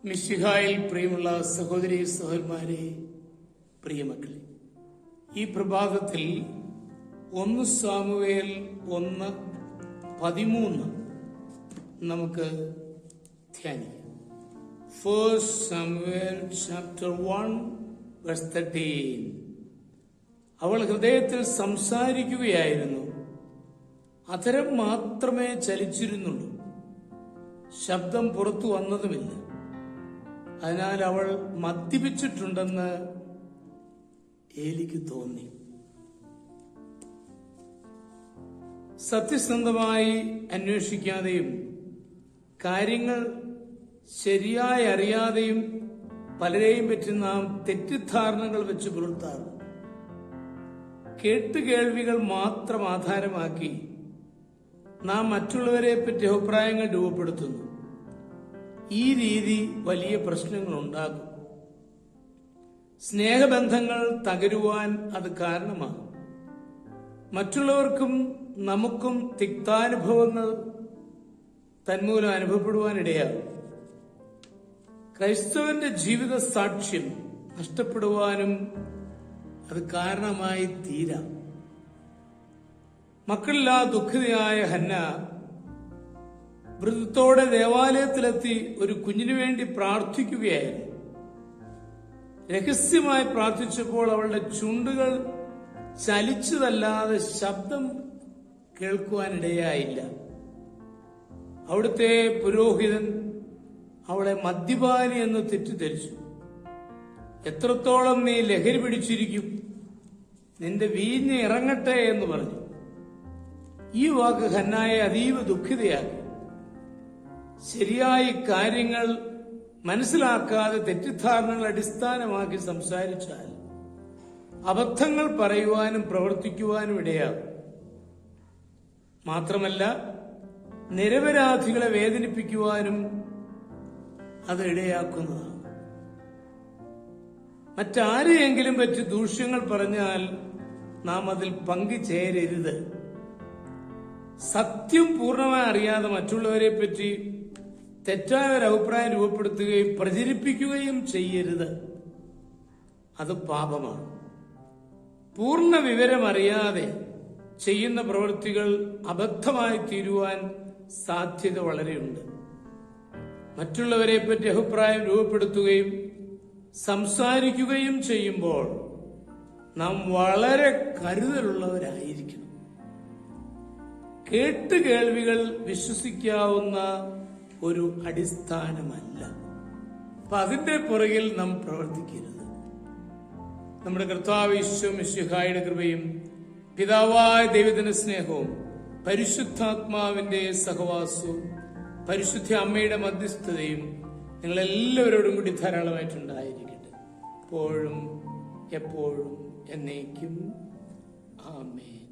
മിശിഹായിൽ പ്രിയമുള്ള സഹോദരി സഹോദരന്മാരെ, പ്രിയമക്കളെ, ഈ പ്രഭാതത്തിൽ 1 സാമുവേൽ 1:13 നമുക്ക് ധ്യാനിക്കാം. 1 Samuel chapter 1:13. അവൾ ഹൃദയത്തിൽ സംസാരിക്കുകയായിരുന്നു, അധരം മാത്രമേ ചലിച്ചിരുന്നുള്ളൂ, ശബ്ദം പുറത്തു വന്നതുമില്ല. അതിനാൽ അവൾ മദ്യപിച്ചിട്ടുണ്ടെന്ന് ഏലിക്ക് തോന്നി. സത്യസന്ധമായി അന്വേഷിക്കാതെയും കാര്യങ്ങൾ ശരിയായി അറിയാതെയും പലരെയും പറ്റി നാം തെറ്റിദ്ധാരണകൾ വെച്ച് പുലർത്താറ്. കേട്ടുകേൾവികൾ മാത്രം ആധാരമാക്കി നാം മറ്റുള്ളവരെ പറ്റി അഭിപ്രായങ്ങൾ രൂപപ്പെടുത്തുന്നു. ഈ രീതി വലിയ പ്രശ്നങ്ങൾ ഉണ്ടാകും. സ്നേഹബന്ധങ്ങൾ തകരുവാൻ അത് കാരണമാകും. മറ്റുള്ളവർക്കും നമുക്കും തിക്താനുഭവങ്ങൾ തന്മൂലം അനുഭവപ്പെടുവാനിടയാകും. ക്രൈസ്തവന്റെ ജീവിത സാക്ഷ്യം നഷ്ടപ്പെടുവാനും അത് കാരണമായി തീരാം. മക്കളില്ലാ ദുഃഖിതയായ ഹന്ന വ്രതത്തോടെ ദേവാലയത്തിലെത്തി ഒരു കുഞ്ഞിനു വേണ്ടി പ്രാർത്ഥിക്കുകയായിരുന്നു. രഹസ്യമായി പ്രാർത്ഥിച്ചപ്പോൾ അവളുടെ ചുണ്ടുകൾ ചലിച്ചതല്ലാതെ ശബ്ദം കേൾക്കുവാനിടയായില്ല. അവിടുത്തെ പുരോഹിതൻ അവളെ മദ്യപാനി എന്ന് തെറ്റിദ്ധരിച്ചു. എത്രത്തോളം നീ ലഹരി പിടിച്ചിരിക്കും, നിന്റെ വീഞ്ഞ് ഇറങ്ങട്ടെ എന്ന് പറഞ്ഞു. ഈ വാക്ക് ഹന്നായെ അതീവ ദുഃഖിതയാക്കി. ശരിയായി കാര്യങ്ങൾ മനസ്സിലാക്കാതെ തെറ്റിദ്ധാരണകൾ അടിസ്ഥാനമാക്കി സംസാരിച്ചാൽ അബദ്ധങ്ങൾ പറയുവാനും പ്രവർത്തിക്കുവാനും ഇടയാകും. മാത്രമല്ല, നിരപരാധികളെ വേദനിപ്പിക്കുവാനും അത് ഇടയാക്കുന്നതാണ്. മറ്റാരെയെങ്കിലും പറ്റി ദൂഷ്യങ്ങൾ പറഞ്ഞാൽ നാം അതിൽ പങ്കുചേരരുത്. സത്യം പൂർണ്ണമായി അറിയാതെ മറ്റുള്ളവരെ പറ്റി തെറ്റായ ഒരു അഭിപ്രായം രൂപപ്പെടുത്തുകയും പ്രചരിപ്പിക്കുകയും ചെയ്യരുത്. അത് പാപമാണ്. പൂർണ്ണ വിവരം അറിയാതെ ചെയ്യുന്ന പ്രവൃത്തികൾ അബദ്ധമായി തീരുവാൻ സാധ്യത വളരെയുണ്ട്. മറ്റുള്ളവരെ പറ്റി അഭിപ്രായം രൂപപ്പെടുത്തുകയും സംസാരിക്കുകയും ചെയ്യുമ്പോൾ നാം വളരെ കരുതലുള്ളവരായിരിക്കണം. കേട്ടുകേൾവികൾ വിശ്വസിക്കാവുന്ന ഒരു അടിസ്ഥാനമല്ല. അപ്പൊ അതിന്റെ പുറകിൽ നാം പ്രവർത്തിക്കരുത്. നമ്മുടെ കർത്താവ് യേശു മിശിഹായുടെ കൃപയും പിതാവായ ദൈവത്തിന്റെ സ്നേഹവും പരിശുദ്ധാത്മാവിന്റെ സഹവാസവും പരിശുദ്ധ അമ്മയുടെ മധ്യസ്ഥതയും നിങ്ങളെല്ലാവരോടും കൂടി ധാരാളമായിട്ടുണ്ടായിരിക്കട്ടെ, എപ്പോഴും എപ്പോഴും എന്നേക്കും. ആമേൻ.